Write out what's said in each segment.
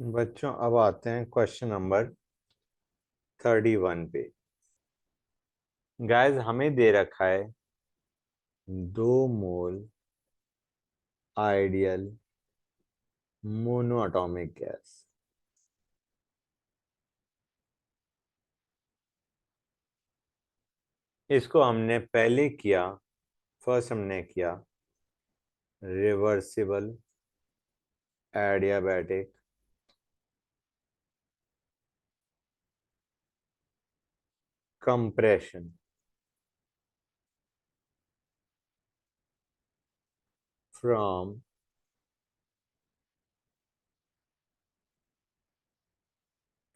बच्चों अब आते हैं क्वेश्चन नंबर 31 पे। गाइस हमें दे रखा है 2 मोल आइडियल मोनोएटॉमिक गैस। इसको हमने पहले किया, फर्स्ट हमने किया reversible adiabatic compression from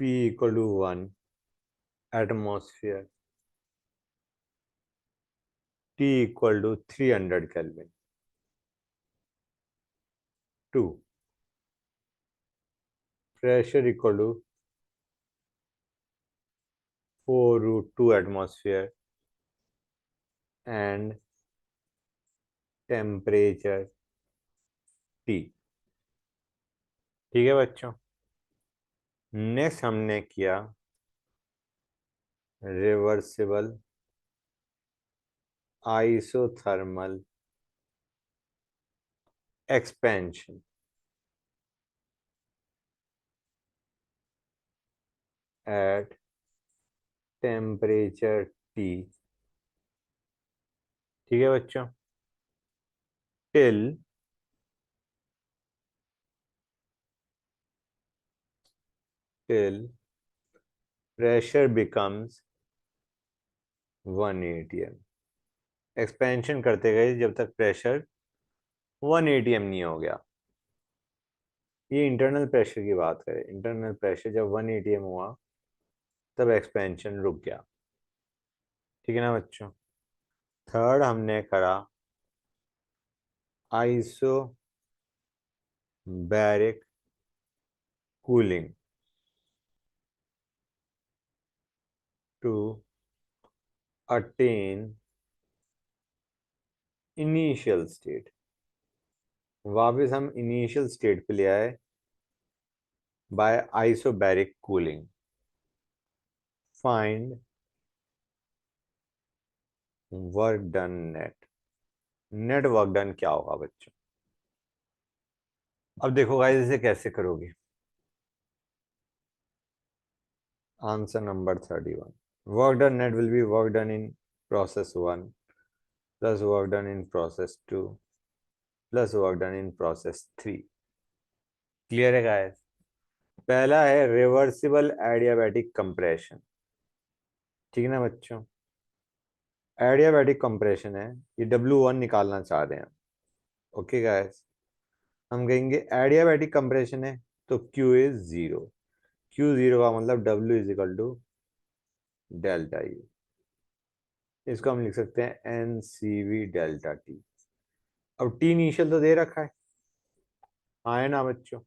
P equal to 1 atmosphere T equal to 300 Kelvin to pressure equal to 4√2 atmosphere and temperature T। ठीक है बच्चों। नेक्स्ट हमने किया reversible isothermal expansion at temperature T। ठीक है बच्चों। Till pressure becomes 1 atm। Expansion करते गए जब तक प्रेशर 1 atm नहीं हो गया। ये इंटरनल प्रेशर की बात करें, इंटरनल प्रेशर जब 1 atm हुआ तब एक्सपेंशन रुक गया। ठीक है ना बच्चों। थर्ड हमने करा isobaric cooling to attain initial state. वापस हम इनिशियल स्टेट पे ले आए by isobaric cooling. Find work done net. Net work done क्या होगा बच्चों? अब देखो गाइस इसे कैसे करोगे। Answer number 31। Work done net will be work done in process 1 plus work done in process 2 plus work done in process 3। Clear है guys. पहला है रिवर्सिबल एडियाबैटिक कंप्रेशन। ठीक है ना बच्चों। एडियाबैटिक कंप्रेशन है, ये W1 निकालना चाह रहे हैं। Okay guys. हम कहेंगे एडियाबैटिक कंप्रेशन है तो Q इज 0। Q0 का मतलब W is equal to delta U। इसको हम लिख सकते हैं NCV डेल्टा T। अब T इनिशियल तो दे रखा है, हाँ है ना बच्चों।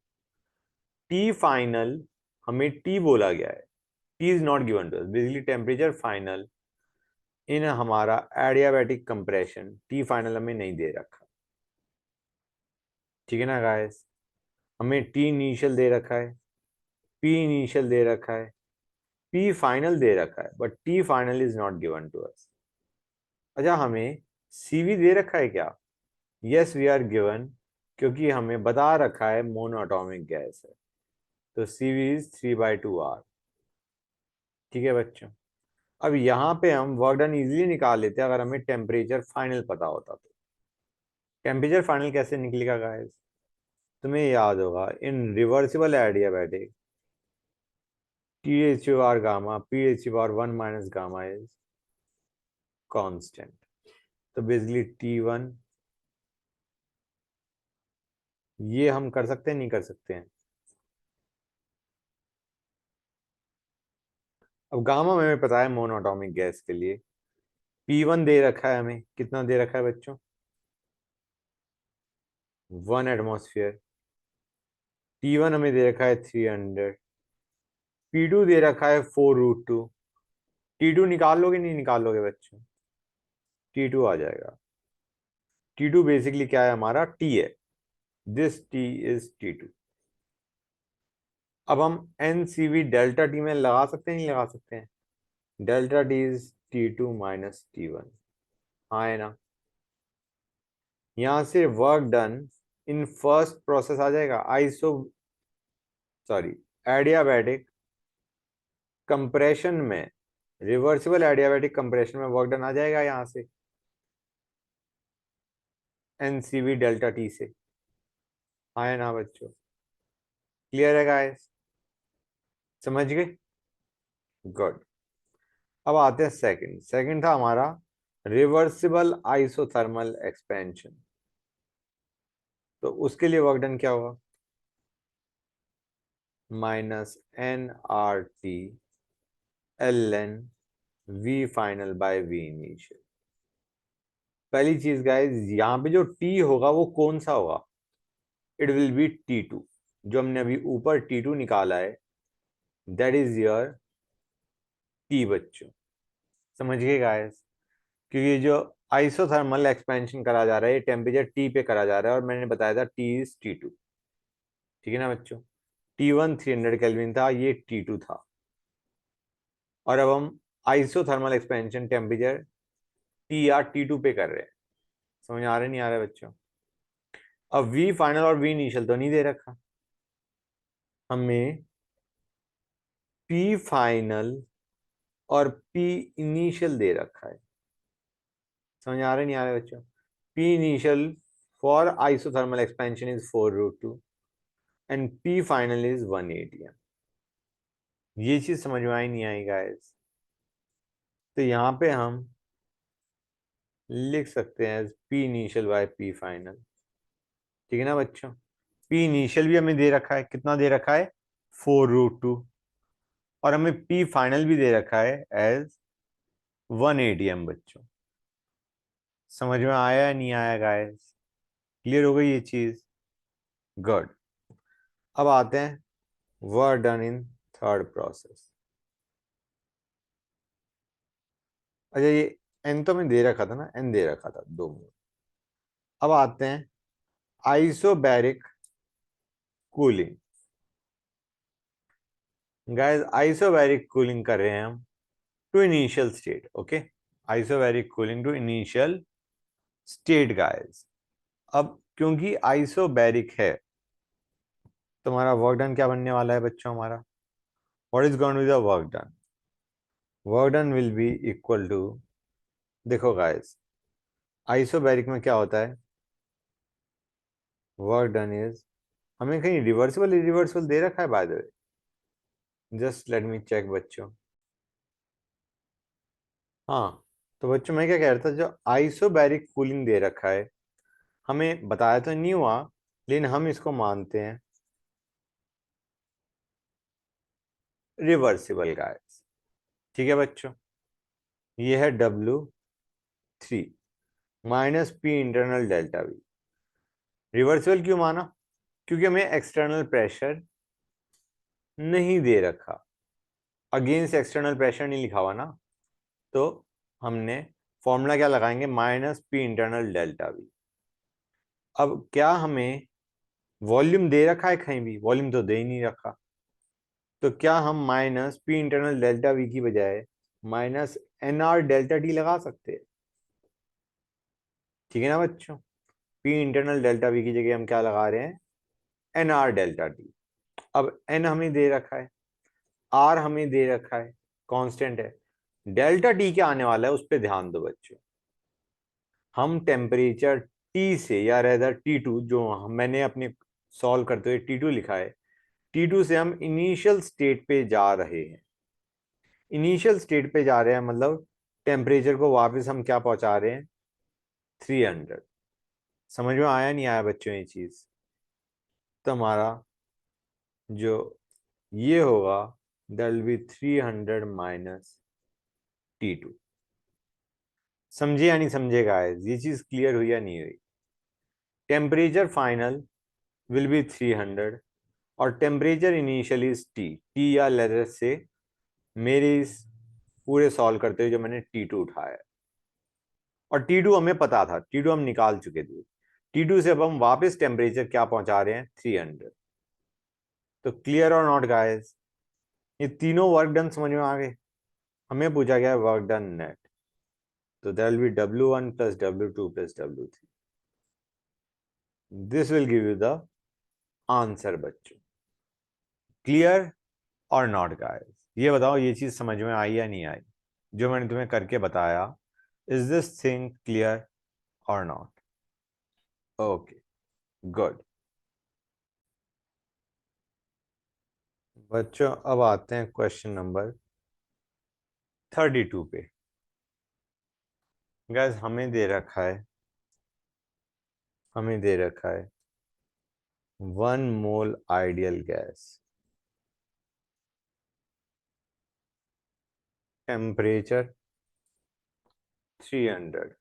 T फाइनल हमें T बोला गया है, T is not given to us. Basically temperature final in हमारा एडियाबैटिक कंप्रेशन T फाइनल हमें नहीं दे रखा। ठीक है ना गाइस। हमें T इनिशियल दे रखा है, P इनिशियल दे रखा है, P फाइनल दे रखा है, but T final is not given to us. अच्छा हमें CV दे रखा है क्या? यस वी आर गिवन, क्योंकि हमें बता रखा है मोनोएटॉमिक गैस है, तो CV इज 3/2R। ठीक है बच्चों। अब यहाँ पे हम वर्क डन इजिली निकाल लेते हैं अगर हमें टेम्परेचर फाइनल पता होता तो। टेम्परेचर फाइनल कैसे निकलेगा गाइस? तुम्हें याद होगा इन reversible adiabatic TH gamma PH1 minus gamma is constant. तो बेसिकली T1 ये हम कर सकते हैं नहीं कर सकते हैं? अब गामा में हमें पता है मोनोएटॉमिक गैस के लिए P1 दे रखा है, हमें कितना दे रखा है बच्चों? 1 एटमॉस्फेयर। T1 हमें दे रखा है 300। P2 दे रखा है 4√2। T2 निकाल लोगे नहीं निकाल लोगे बच्चों? T2 आ जाएगा। T2 बेसिकली क्या है हमारा? T है। This T is T2। अब हम NCV डेल्टा टी में लगा सकते हैं, नहीं लगा सकते हैं? Delta T is T2 minus T1, हाँ है ना? यहां से work done in first process आ जाएगा, आइसो सॉरी एडियाबैटिक कंप्रेशन में, रिवर्सिबल एडियाबैटिक कंप्रेशन में वर्क डन आ जाएगा यहां से NCV डेल्टा टी से, हाँ है ना बच्चों? क्लियर है गाइस? समझ गए? गुड। अब आते हैं सेकंड। सेकंड था हमारा रिवर्सिबल आइसोथर्मल एक्सपेंशन। तो उसके लिए वर्क डन क्या होगा? Minus NRT ln V final by V initial. पहली चीज गाइस, यहां पे जो T होगा वो कौन सा होगा? इट विल बी T2, जो हमने अभी ऊपर T2 निकाला है, दैट इज योर T बच्चों। समझ गए गाइस? क्योंकि जो आइसोथर्मल एक्सपेंशन करा जा रहा है ये टेम्परेचर T पे करा जा रहा है, और मैंने बताया था T इज T2, ठीक है ना बच्चों? T1 300 केल्विन था, ये T2 था। और अब हम आइसोथर्मल एक्सपेंशन टेम्परेचर T या T2 पे कर रहे हैं। समझ आ रहा है नहीं आ रहा है बच्चों? अब V फाइनल और V इनिशियल तो नहीं दे रखा हमें, P फाइनल और P इनिशियल दे रखा है। समझ आ रहा है नहीं आ रहा है बच्चों? P initial for isothermal expansion is 4√2 and P final is 1 atm। ये चीज समझ में आई नहीं आई गाइस? तो यहाँ पे हम लिख सकते हैं P initial by P final, ठीक है ना बच्चों? P इनिशियल भी हमें दे रखा है, कितना दे रखा है? 4√2, और हमें P फाइनल भी दे रखा है एज 1 atm बच्चों। समझ में आया या नहीं आया गाइस? क्लियर हो गई ये चीज? गुड। अब आते हैं work done in third process. अच्छा, ये N तो हमें दे रखा था ना, N दे रखा था 2 मोल। अब आते हैं isobaric cooling. Guys isobaric cooling कर रहे हैं हम to initial state, okay? Isobaric cooling to initial state guys. अब क्योंकि आइसोबैरिक है, तो हमारा वर्क डन क्या बनने वाला है बच्चों हमारा? What is going to be the work done? Work done will be equal to, देखो गाइस आइसोबैरिक में क्या होता है, वर्क डन इज, हमें कहीं रिवर्सिबल इरिवर्सिबल दे रखा है by the way? Just let me check बच्चों। हाँ, तो बच्चों मैं क्या कह रहा था, जो आइसोबैरिक कूलिंग दे रखा है, हमें बताया तो नहीं हुआ, लेकिन हम इसको मानते हैं रिवर्सिबल गाइस, ठीक है बच्चों? ये है W3 minus P internal delta V। Reversible क्यों माना? क्योंकि हमें एक्सटर्नल प्रेशर नहीं दे रखा, अगेंस्ट एक्सटर्नल प्रेशर नहीं लिखा हुआ ना, तो हमने फॉर्मूला क्या लगाएंगे? Minus P internal delta V। अब क्या हमें वॉल्यूम दे रखा है? कहीं भी वॉल्यूम तो दे ही नहीं रखा, तो क्या हम minus P internal delta V की बजाय माइनस NR डेल्टा T लगा सकते हैं? ठीक है ना बच्चों? P इंटरनल डेल्टा V की जगह हम क्या लगा रहे हैं? NR delta T। अब N हमें दे रखा है, R हमें दे रखा है, कांस्टेंट है, डेल्टा T क्या आने वाला है उस पर ध्यान दो बच्चों। हम टेम्परेचर T से, या रेदर T2, जो मैंने अपने सॉल्व करते हुए T2 लिखा है, T2 से हम इनिशियल स्टेट पे जा रहे हैं। इनिशियल स्टेट पे जा रहे हैं मतलब टेम्परेचर को वापस हम क्या पहुंचा रहे हैं? 300। समझ में आया नहीं आया बच्चों ये चीज? तो हमारा जो ये होगा, that will be 300 minus T2। समझे या नहीं समझे गाइस? ये चीज क्लियर हुई या नहीं हुई? टेम्परेचर फाइनल विल बी 300, और टेम्परेचर इनिशियल इज टी या लेटर से मेरे इस पूरे सॉल्व करते हुए जो मैंने T2 उठाया, और T2 हमें पता था, T2 हम निकाल चुके थे। T2 से अब हम वापस टेम्परेचर क्या पहुंचा रहे हैं? 300। तो क्लियर और नॉट गाइस, ये तीनों वर्क डन समझ में आ गए। हमें पूछा गया वर्क डन नेट, तो that will be W1 plus W2 plus W3। This will give you the answer बच्चों। क्लियर और नॉट गाइस, ये बताओ ये चीज समझ में आई या नहीं आई जो मैंने तुम्हें करके बताया? इज दिस थिंग क्लियर और नॉट? Okay, good. बच्चों अब आते हैं क्वेश्चन नंबर 32 पे। गैस हमें दे रखा है 1 mole ideal gas, temperature 300,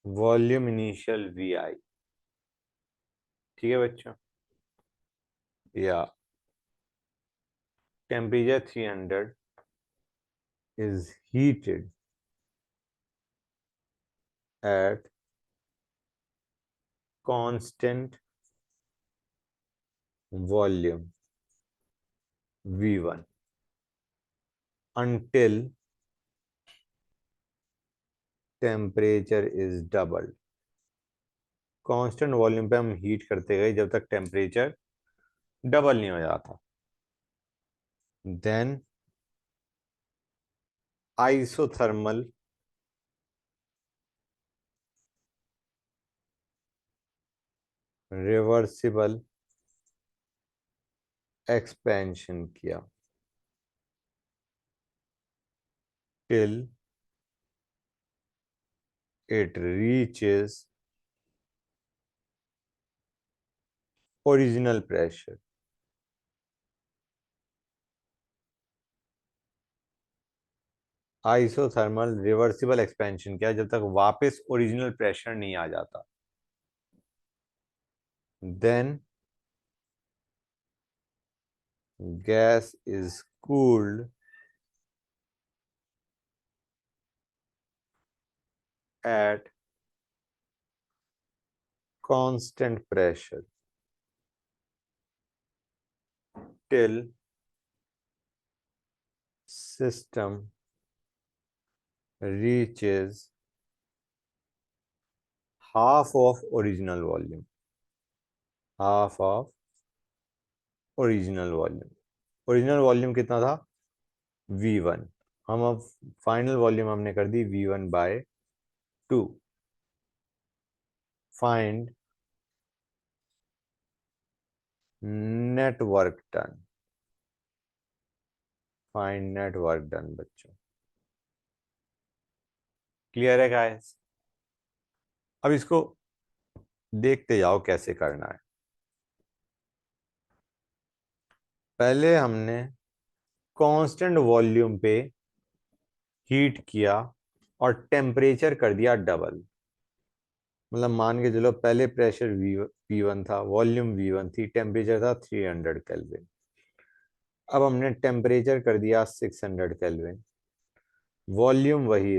volume initial VI। ठीक है बच्चों, या temperature 300 is heated at constant volume V1 until temperature is doubled। Constant volume पे हम हीट करते गए जब तक टेम्परेचर डबल नहीं हो जाता। देन आइसोथर्मल रिवर्सिबल एक्सपेंशन किया till it reaches original pressure. Isothermal reversible expansion किया जब तक वापस ओरिजिनल प्रेशर नहीं आ जाता। Then gas is cooled at constant pressure till system reaches half of original volume। half of original volume। Original volume कितना था? V1। हम अब फाइनल वॉल्यूम हमने कर दी V1/2। Find net work done. Find net work done बच्चों। Clear है guys? अब इसको देखते जाओ कैसे करना है। पहले हमने कांस्टेंट वॉल्यूम पे हीट किया और टेम्परेचर कर दिया डबल। मतलब मान के चलो पहले प्रेशर P1 था, वॉल्यूम V1 थी, टेम्परेचर था 300 केल्विन। अब हमने टेम्परेचर कर दिया 600 केल्विन, वॉल्यूम वही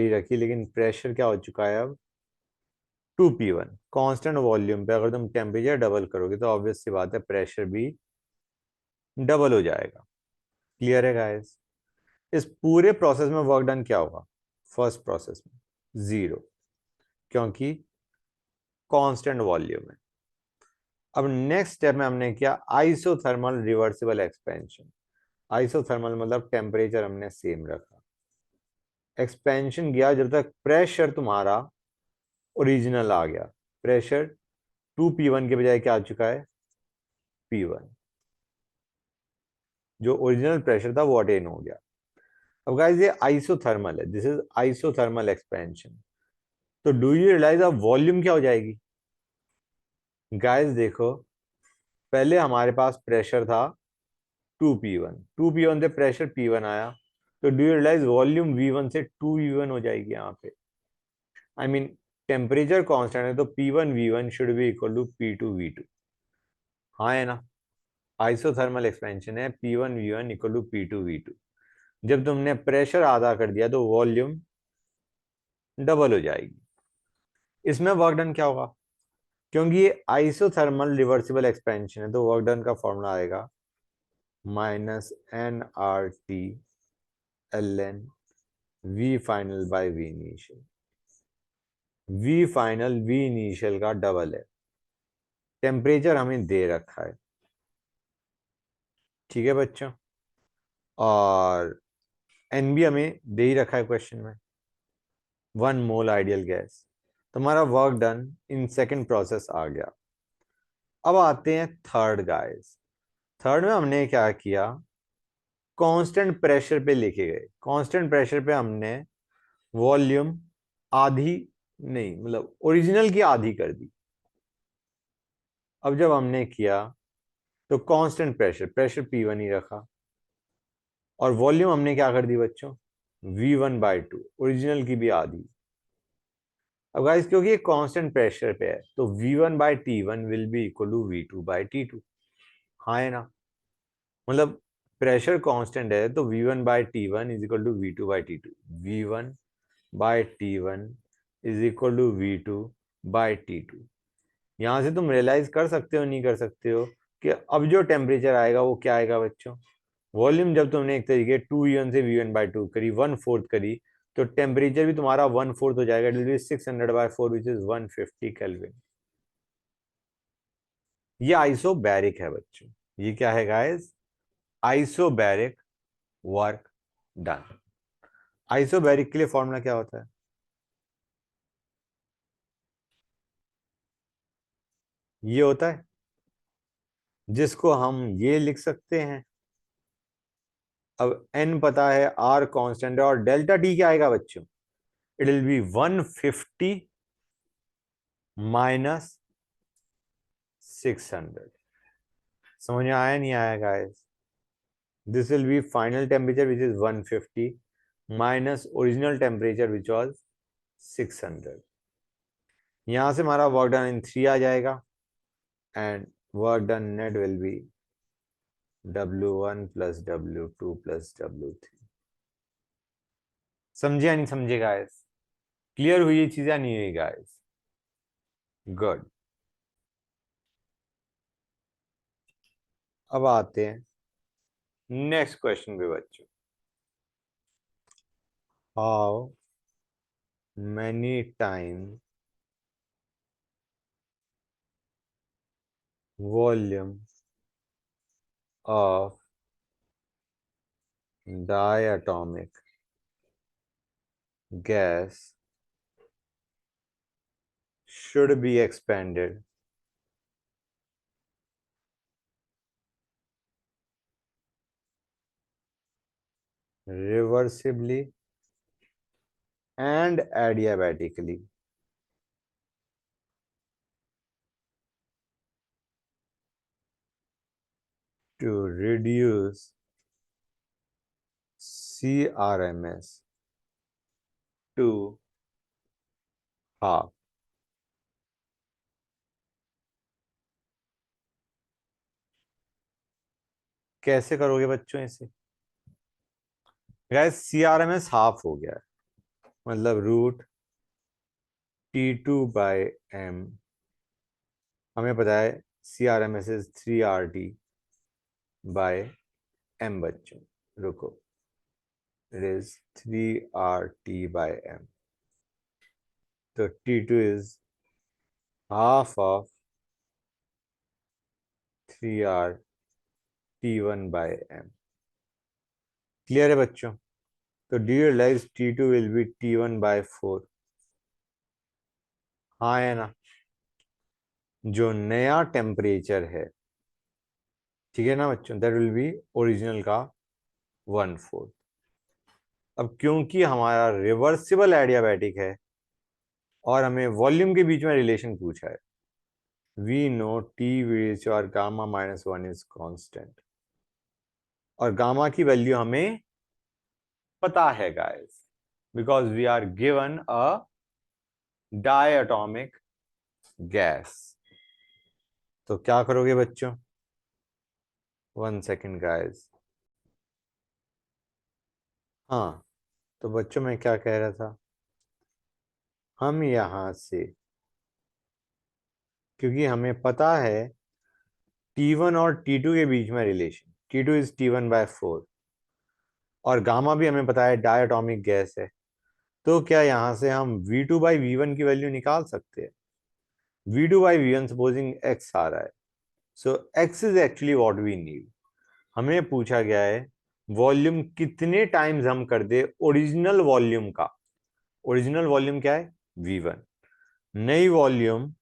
रखी लेकिन प्रेशर क्या हो चुका है अब? 2P1। कांस्टेंट वॉल्यूम पे अगर तुम टेम्परेचर डबल करोगे तो ऑब्वियस सी बात है प्रेशर भी डबल हो जाएगा। क्लियर है गाइस? इस पूरे प्रोसेस में वर्क डन क्या होगा? फर्स्ट प्रोसेस में 0, क्योंकि कांस्टेंट वॉल्यूम है। अब नेक्स्ट स्टेप में हमने किया आइसोथर्मल रिवर्सिबल एक्सपेंशन। आइसोथर्मल मतलब टेम्परेचर हमने सेम रखा, एक्सपेंशन किया जब तक प्रेशर तुम्हारा ओरिजिनल आ गया। प्रेशर 2P1 के बजाय क्या आ चुका है? P1। जो ओरिजिनल प्रेशर था वो अटेन हो गया। अब गाइस ये आइसोथर्मल है, दिस इज आइसोथर्मल एक्सपेंशन। तो डू यू रियलाइज अब वॉल्यूम क्या हो जाएगी? गाइस देखो, पहले हमारे पास प्रेशर था 2P1, 2P1 से प्रेशर P1 आया, तो do you realise volume V1 से 2V1 हो जाएगी यहाँ पे। आई मीन टेम्परेचर कांस्टेंट है तो P1V1 should be equal to P2V2। हाँ है ना? आइसोथर्मल एक्सपेंशन है P1V1 इक्वल टू P2V2। जब तुमने प्रेशर आधा कर दिया तो वॉल्यूम डबल हो जाएगी। इसमें वर्क डन क्या होगा, क्योंकि ये आइसोथर्मल रिवर्सिबल एक्सपेंशन है तो वर्क डन का फॉर्मूला आएगा -nRT ln V final by V initial. V final V initial का डबल है। टेम्परेचर हमें दे रखा है, ठीक है बच्चों, और एन भी हमें दे ही रखा है क्वेश्चन में, 1 मोल आइडियल गैस। तो हमारा work done in second process आ गया। अब आते हैं थर्ड गाइस। थर्ड में हमने क्या किया, कांस्टेंट प्रेशर पे लेके गए। कांस्टेंट प्रेशर पे हमने वॉल्यूम आधी, नहीं मतलब ओरिजिनल की आधी कर दी। अब जब हमने किया तो कांस्टेंट प्रेशर, प्रेशर P1 ही रखा, और वॉल्यूम हमने क्या कर दी बच्चों, V1/2, ओरिजिनल की भी आधी। अब गाइस क्योंकि ये कांस्टेंट प्रेशर पे है तो V1/T1 will be equal to V2/T2। हाँ है ना, मतलब प्रेशर कांस्टेंट है तो V1/T1 is equal to V2/T2। V1/T1 is equal to V2/T2। यहां से तुम रियलाइज कर सकते हो, नहीं कर सकते हो, कि अब जो टेम्परेचर आएगा वो क्या आएगा बच्चों, वॉल्यूम जब तुमने एक तरीके 2V1 से V1/2 करी, 1/4 करी, तो टेम्परेचर भी तुम्हारा 1/4 हो जाएगा, it will B 600/4 which is 150 kelvin. ये आइसोबैरिक है बच्चों, ये क्या है guys, isobaric work done. Isobaric के लिए फॉर्मूला क्या होता है, ये होता है जिसको हम ये लिख सकते हैं, अब n पता है, r कांस्टेंट है, और डेल्टा टी क्या आएगा बच्चों, इट विल बी 150 माइनस 600। समझ में आया नहीं आया guys, this will be final temperature which is 150 minus original temperature which was 600। यहां से हमारा वर्क डन इन 3 आ जाएगा, and work done net will B W1 plus W2 plus W3। समझे या नहीं समझे गाइस, क्लियर हुई ये चीज या नहीं हुई गाइस, गुड। अब आते हैं नेक्स्ट क्वेश्चन पे बच्चों, how many times volume of diatomic gas should be expanded reversibly and adiabatically to reduce CRMS to half। कैसे करोगे बच्चों इसे, गैस CRMS हाफ हो गया है, मतलब रूट T2/m, हमें पता है CRMS इज 3RT/m बच्चों, रुको, इट इज 3RT/m, तो T2 is half of 3RT1/m। Clear है बच्चों, तो do you realise T2 will be T1/4। हाँ है ना, जो नया टेम्परेचर है, ठीक है ना बच्चों, दैट विल बी ओरिजिनल का 1/4। अब क्योंकि हमारा रिवर्सिबल एडियाबैटिक है और हमें वॉल्यूम के बीच में रिलेशन पूछा है, वी नो टी विच और गामा-1 इज कांस्टेंट, और गामा की वैल्यू हमें पता है guys, because we are given a diatomic gas. तो क्या करोगे बच्चों, 1 सेकेंड गाइस। हाँ, तो बच्चों मैं क्या कह रहा था, हम यहां से क्योंकि हमें पता है T1 और T2 के बीच में रिलेशन, T2 इज T1/4, और गामा भी हमें पता है डायटोमिक गैस है। तो क्या यहाँ से हम V2/V1 की वैल्यू निकाल सकते हैं? V2/V1 सपोजिंग x आ रहा है, so x is actually what we need. हमें पूछा गया है वॉल्यूम कितने टाइम्स हम कर दे ओरिजिनल वॉल्यूम का। ओरिजिनल वॉल्यूम क्या है? V1। नई वॉल्यूम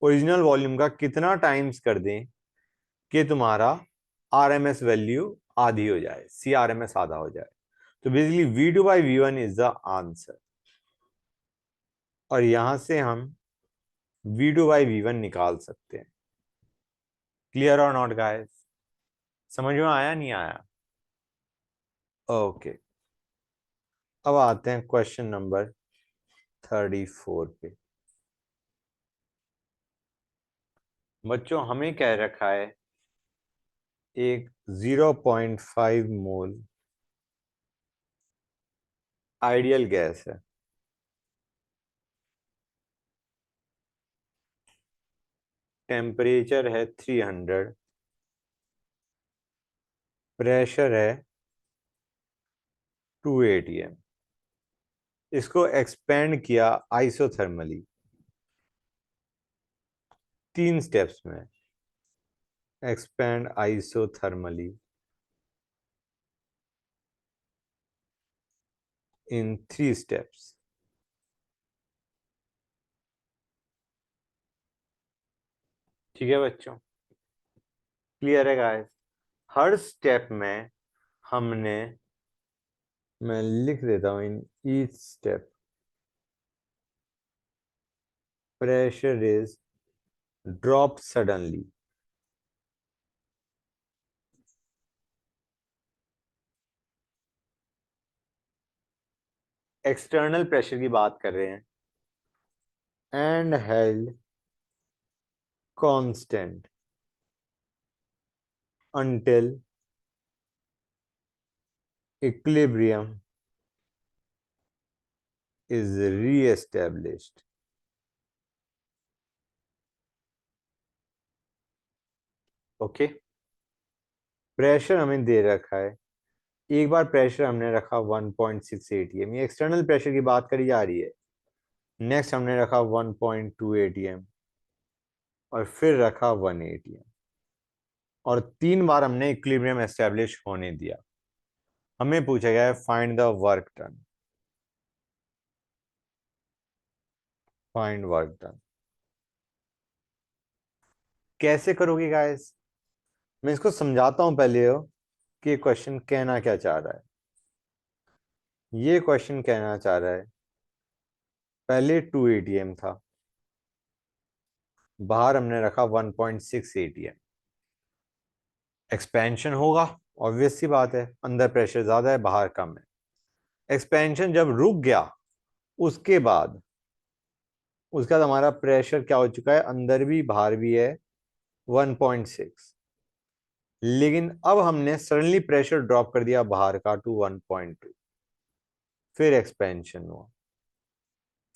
ओरिजिनल वॉल्यूम का कितना टाइम्स कर दें कि तुम्हारा RMS वैल्यू आधी हो जाए, CRMS आधा हो जाए। तो basically V2/V1 is the answer, और यहां से हम V2/V1 निकाल सकते हैं। क्लियर और नॉट गाइस? समझ में आया नहीं आया? ओके, अब आते हैं क्वेश्चन नंबर 34 पे। बच्चों हमें कह रखा है एक 0.5 मोल आइडियल गैस है, टेम्परेचर है 300, प्रेशर है 2 atm। इसको एक्सपेंड किया आइसोथर्मली 3 स्टेप्स में। एक्सपेंड आइसोथर्मली इन 3 स्टेप्स। ठीक है बच्चों, क्लियर है गाइस? हर स्टेप में हमने, मैं लिख देता हूं, in each step pressure is drop suddenly. External pressure की बात कर रहे हैं, and held constant until equilibrium is re-established। Okay, pressure हमें दे रखा है, एक बार प्रेशर हमने रखा 1.6 atm, ये एक्सटर्नल प्रेशर की बात करी जा रही है। नेक्स्ट हमने रखा 1.2 atm, और फिर रखा 1 atm, और 3 बार हमने इक्विलिब्रियम एस्टेब्लिश होने दिया। हमें पूछा गया है find the work done. Find work done कैसे करोगे गाइस? मैं इसको समझाता हूं पहले हो कि क्वेश्चन कहना क्या चाह रहा है। ये क्वेश्चन कहना चाह रहा है, पहले 2 atm था, बाहर हमने रखा 1.6 atm। एक्सपेंशन होगा, ऑब्वियस सी बात है, अंदर प्रेशर ज्यादा है बाहर कम है। एक्सपेंशन जब रुक गया उसके बाद हमारा प्रेशर क्या हो चुका है, अंदर भी बाहर भी है 1.6। लेकिन अब हमने सडनली प्रेशर ड्रॉप कर दिया बाहर का टू 1.2, फिर एक्सपेंशन हुआ।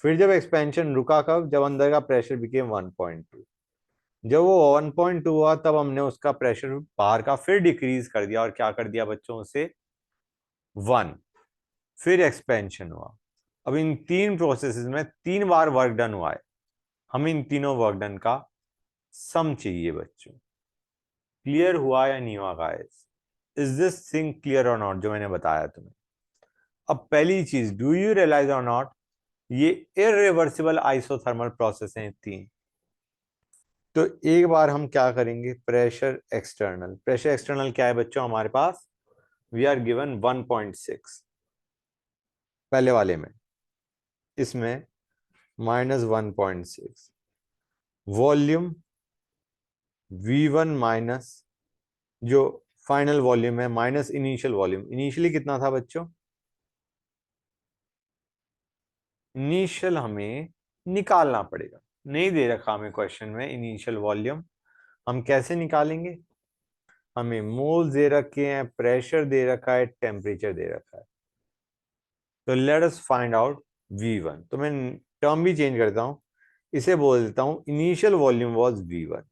फिर जब एक्सपेंशन रुका, कब? जब अंदर का प्रेशर बिकेम 1.2। जब वो 1.2 हुआ तब हमने उसका प्रेशर बाहर का फिर डिक्रीज कर दिया, और क्या कर दिया बच्चों उसे? 1। फिर एक्सपेंशन हुआ। अब इन 3 प्रोसेसेस में 3 बार वर्क डन हुआ है। हमें इन तीनों वर्क डन का सम चाहिए बच्चों। क्लियर हुआ या नहीं हुआ guys? Is this thing clear और नॉट जो मैंने बताया तुम्हें? अब पहली चीज, डू यू रियलाइज और नॉट, ये इरिवर्सिबल आइसोथर्मल प्रोसेस हैं 3। तो एक बार हम क्या करेंगे, प्रेशर एक्सटर्नल। प्रेशर एक्सटर्नल क्या है बच्चों हमारे पास? वी आर गिवन 1.6 पहले वाले में, इसमें -1.6। वॉल्यूम V1 माइनस जो फाइनल वॉल्यूम है माइनस इनिशियल वॉल्यूम। इनिशियली कितना था बच्चों? इनिशियल हमें निकालना पड़ेगा, नहीं दे रखा हमें क्वेश्चन में इनिशियल वॉल्यूम। हम कैसे निकालेंगे? हमें मोल दे रखे हैं, प्रेशर दे रखा है, टेम्परेचर दे रखा है। तो let us find out V1। तो मैं टर्म भी चेंज करता हूं, इसे बोल देता हूं इनिशियल वॉल्यूम वाज V1,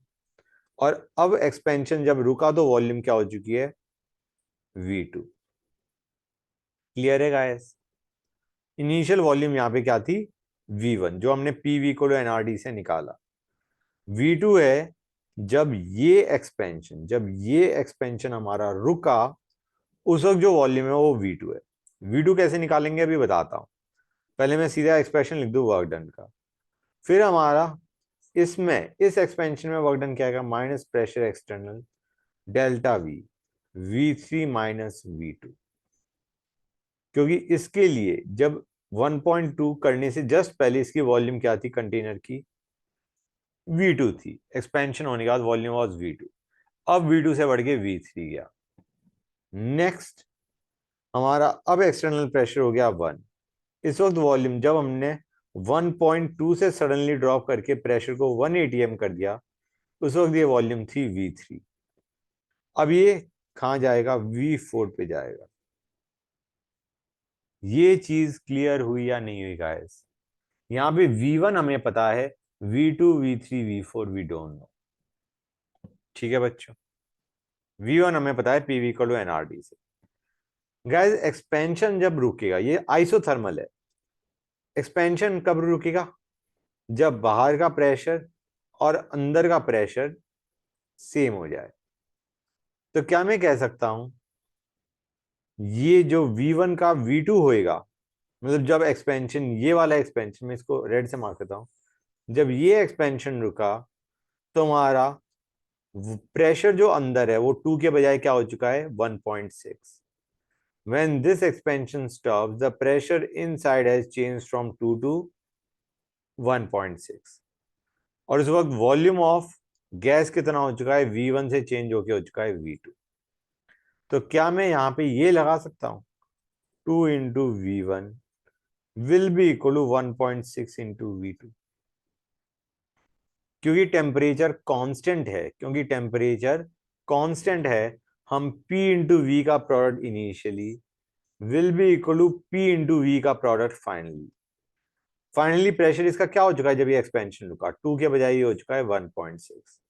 और अब एक्सपेंशन जब रुका तो वॉल्यूम क्या हो चुकी है, V2। क्लियर है गाइस? इनिशियल वॉल्यूम यहां पे क्या थी, V1, जो हमने PV को NRD से निकाला। V2 है जब ये एक्सपेंशन हमारा रुका, उस वक्त जो वॉल्यूम है वो V2 है। V2 कैसे निकालेंगे अभी बताता हूं। पहले मैं सीधा एक्सप्रेशन लिख दूं वर्क डन का, फिर हमारा इसमें इस एक्सपेंशन में वर्क डन क्या आएगा, minus pressure external delta V, V3 minus V2। क्योंकि इसके लिए जब 1.2 करने से जस्ट पहले इसकी वॉल्यूम क्या थी कंटेनर की, V2 थी। एक्सपेंशन होने के बाद वॉल्यूम वाज V2, अब V2 से बढ़ के V3 गया। नेक्स्ट हमारा अब एक्सटर्नल प्रेशर हो गया 1। इस वक्त वॉल्यूम जब हमने 1.2 से सडनली ड्रॉप करके प्रेशर को 1 atm कर दिया, उस वक्त ये वॉल्यूम थी V3। अब ये कहां जाएगा, V4 पे जाएगा। ये चीज क्लियर हुई या नहीं हुई गाइस? यहां पे V1 हमें पता है, V2 V3 V4 we don't know. ठीक है बच्चों, V1 हमें पता है PV इक्वल टू NRD से। गाइस एक्सपेंशन जब रुकेगा, ये आइसोथर्मल है, एक्सपेंशन कब रुकेगा, जब बाहर का प्रेशर और अंदर का प्रेशर सेम हो जाए। तो क्या मैं कह सकता हूं, ये जो V1 का V2 होएगा, मतलब जब एक्सपेंशन, ये वाला एक्सपेंशन, मैं इसको रेड से मार्क करता हूं, जब ये एक्सपेंशन रुका तो हमारा प्रेशर जो अंदर है वो 2 के बजाय क्या हो चुका है, 1.6। When this expansion stops, the pressure inside has changed from 2 to 1.6, और इस वक्त वॉल्यूम ऑफ गैस कितना हो चुका है, V1 से चेंज होके हो चुका है V2। तो क्या मैं यहां पे ये लगा सकता हूं, 2 into V1 will be equal to 1.6 into V2, क्योंकि टेम्परेचर कांस्टेंट है, क्योंकि टेम्परेचर कांस्टेंट है, हम P इंटू वी का product initially will be equal to P into V का प्रोडक्ट फाइनली। फाइनली प्रेशर इसका क्या हो चुका है, जब ये एक्सपेंशन रुका 2 के बजाय ये हो चुका है 1.6।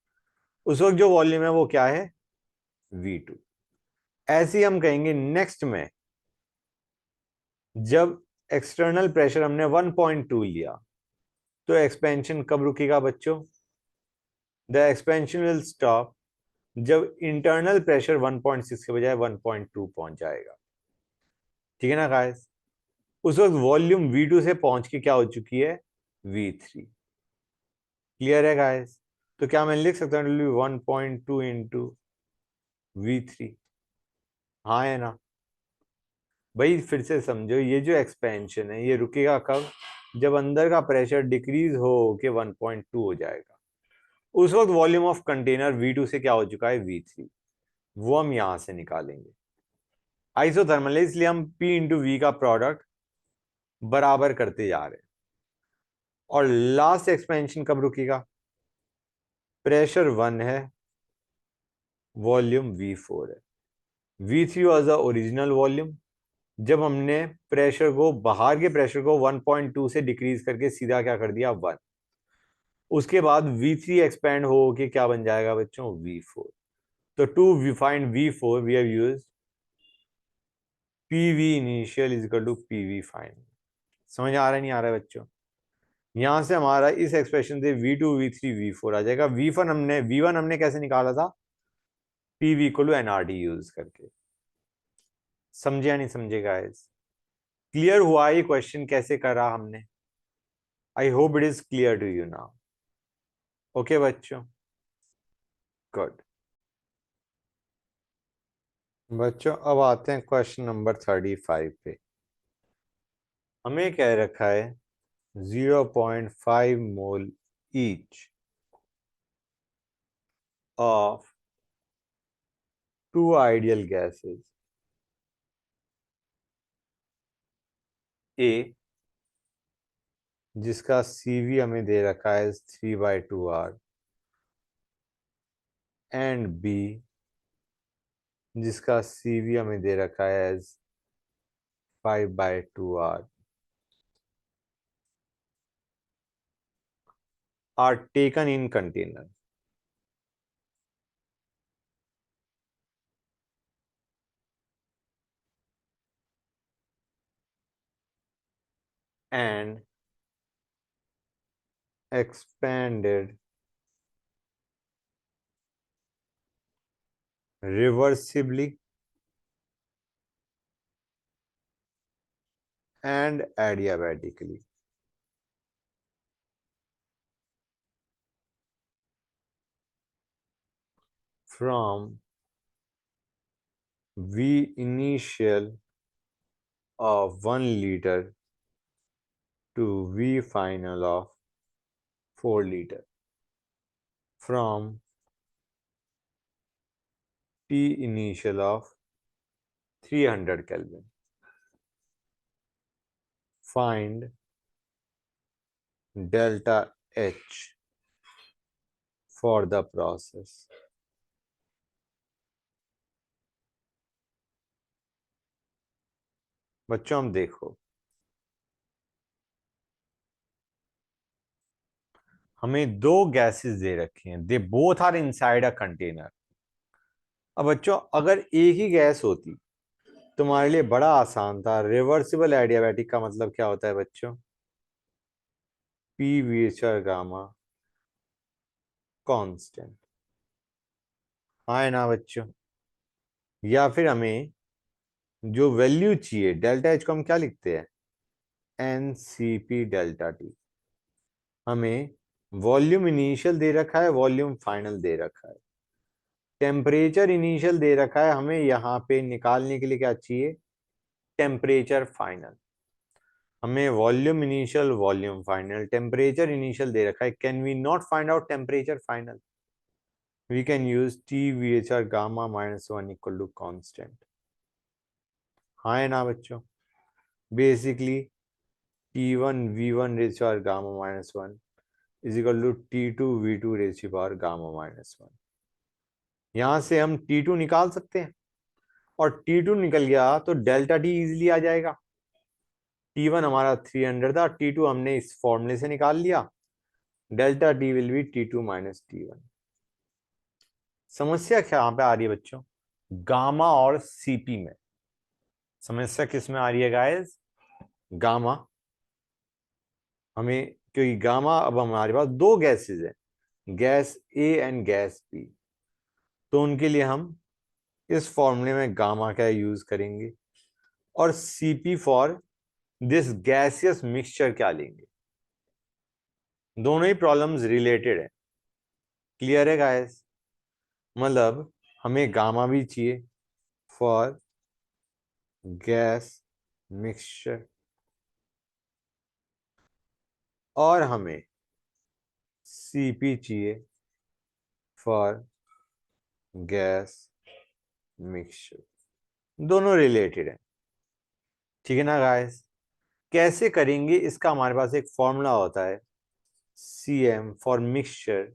उस वक्त जो वॉल्यूम है वो क्या है, V2। ऐसे ही हम कहेंगे नेक्स्ट में, जब एक्सटर्नल प्रेशर हमने 1.2 लिया, तो एक्सपेंशन कब रुकेगा बच्चों, द एक्सपेंशन विल स्टॉप जब इंटरनल प्रेशर 1.6 के बजाय 1.2 पहुंच जाएगा। ठीक है ना गाइस? उस वक्त वॉल्यूम V2 से पहुंच के क्या हो चुकी है, V3। क्लियर है गाइस? तो क्या मैं लिख सकता हूँ 1.2 इंटू V3? हाँ है ना भाई? फिर से समझो, ये जो एक्सपेंशन है ये रुकेगा कब, जब अंदर का प्रेशर डिक्रीज हो के 1.2 हो जाएगा। उस वक्त वॉल्यूम ऑफ कंटेनर V2 से क्या हो चुका है, V3। वो हम यहां से निकालेंगे। आइसोथर्मल है इसलिए हम P इंटू वी का प्रोडक्ट बराबर करते जा रहे हैं। और लास्ट एक्सपेंशन कब रुकेगा, प्रेशर 1 है, वॉल्यूम V4 है। V3 was the original volume, जब हमने प्रेशर को, बाहर के प्रेशर को 1.2 से डिक्रीज करके सीधा क्या कर दिया, 1। उसके बाद V3 एक्सपेंड हो के क्या बन जाएगा बच्चों, V4। तो to find V4 we have used PV initial is equal to PV final. समझ आ रहा है नहीं आ रहा है बच्चों? यहां से हमारा इस एक्सप्रेशन से V2 V3 V4 आ जाएगा। V1 हमने कैसे निकाला था, PV equal to NRD use करके। समझे या नहीं समझे गाइस? क्लियर हुआ ये क्वेश्चन कैसे करा हमने? I hope it is clear to you now. Okay बच्चों, गुड। बच्चों अब आते हैं क्वेश्चन नंबर 35 पे। हमें कह रखा है 0.5 mole each of two ideal gases A, जिसका CV हमें दे रखा है 3/2R, एंड B, जिसका CV हमें दे रखा है as 5/2R। are taken in container and expanded reversibly and adiabatically from V initial of 1 liter to V final of 4 liter, from T initial of 300 Kelvin. Find delta H for the process. बच्चों हम देखो, हमें दो gases दे रखे हैं, they both are inside a container. अब बच्चों अगर एक ही गैस होती तुम्हारे लिए बड़ा आसान था। रिवर्सिबल एडियाबैटिक का मतलब क्या होता है बच्चों? P V H R gamma constant, हाँ है ना बच्चों? या फिर हमें जो वैल्यू चाहिए डेल्टा एच को हम क्या लिखते हैं? N C P delta T. हमें वॉल्यूम इनिशियल दे रखा है, वॉल्यूम फाइनल दे रखा है, टेम्परेचर इनिशियल दे रखा है, हमें यहाँ पे निकालने के लिए क्या चाहिए? Temperature final. हमें volume initial, volume final, temperature initial दे रखा है। Can we not find out temperature final? We can use T V H R gamma -1 equal to constant, हाँ है ना बच्चों? Basically T1 V1 raise to power gamma -1 is equal to T2 V2 raise to power gamma -1। यहां से हम T2 निकाल सकते हैं, और T2 निकल गया तो डेल्टा टी इजिली आ जाएगा। T1 हमारा 300 था, T2 हमने इस फॉर्मूले से निकाल लिया। Delta T will be T2 minus T1। समस्या क्या यहाँ पे आ रही है बच्चों? गामा और सीपी में। समस्या किस में आ रही है गाइस? गामा। हमें क्योंकि गामा, अब हमारे पास दो गैसेस हैं, gas A and gas B, तो उनके लिए हम इस फॉर्मूले में गामा का यूज करेंगे, और CP for this gaseous mixture क्या लेंगे। दोनों ही प्रॉब्लम्स रिलेटेड है। क्लियर है गाइस? मतलब हमें गामा भी चाहिए फॉर गैस मिक्सचर, और हमें सीपी चाहिए फॉर गैस मिक्सचर। दोनों रिलेटेड है, ठीक है ना गाइस? कैसे करेंगे इसका हमारे पास एक फॉर्मूला होता है, CM फॉर मिक्सचर।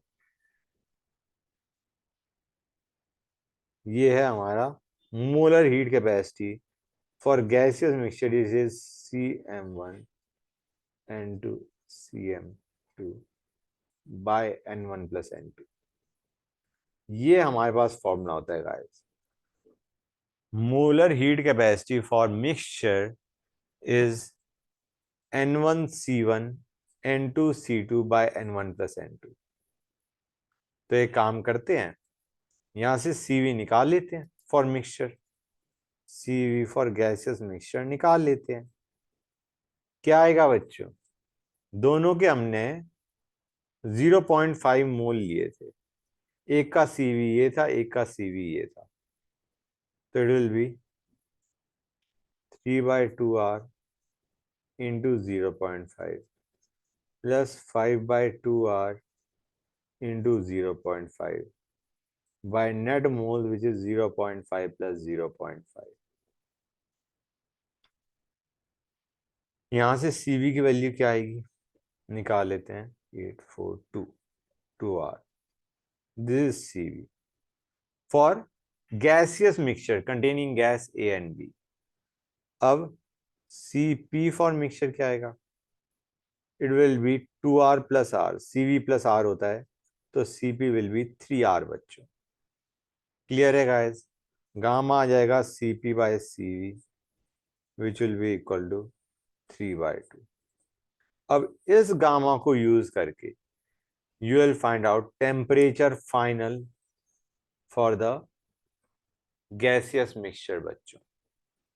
ये है हमारा molar heat capacity for gaseous mixture, this is CM1 N2 CM2 by N1 plus N2। ये हमारे पास फॉर्मूला होता है guys. Molar heat capacity for mixture is N1C1 N2C2 by N1 plus N2। तो एक काम करते हैं, यहां से CV निकाल लेते हैं for mixture, CV for gaseous mixture निकाल लेते हैं। क्या आएगा बच्चों? दोनों के हमने 0.5 मोल लिए थे, एक का CV ये था, एक का CV ये था, तो it will B 3/2R into 0.5 plus 5/2R into 0.5 by net mole which is 0.5 plus 0.5। यहां से CV की वैल्यू क्या आएगी निकाल लेते हैं, 842 R। This is CV for gaseous mixture containing gas A and B। अब CP फॉर मिक्सचर क्या आएगा? It will be 2r plus R, cv plus R होता है तो cp विल बी 3r बच्चों। क्लियर है गाइस? गामा आ जाएगा cp by cv which will be equal to 3/2। अब इस गामा को यूज करके you will find out temperature final for the gaseous mixture बच्चों।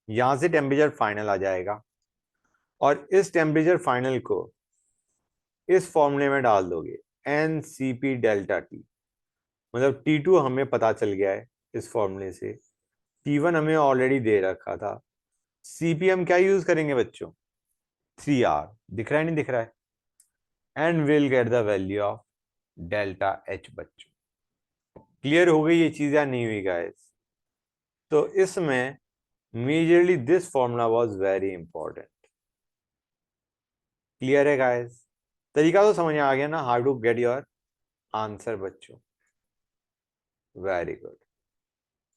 यहां से टेम्परेचर फाइनल आ जाएगा और इस टेम्परेचर फाइनल को इस फॉर्मूले में डाल दोगे, NCP डेल्टा टी, मतलब T2 हमें पता चल गया है इस फॉर्मूले से, T1 हमें ऑलरेडी दे रखा था, Cp हम क्या यूज करेंगे बच्चों? 3r, दिख रहा है नहीं दिख रहा है? And will get the value of delta H बच्चों। क्लियर हो गई ये चीज या नहीं हुई गाइस? तो इसमें majorly this formula was very important. Clear है गाइस? तरीका तो समझ में आ गया ना, how to get your answer बच्चों? Very good.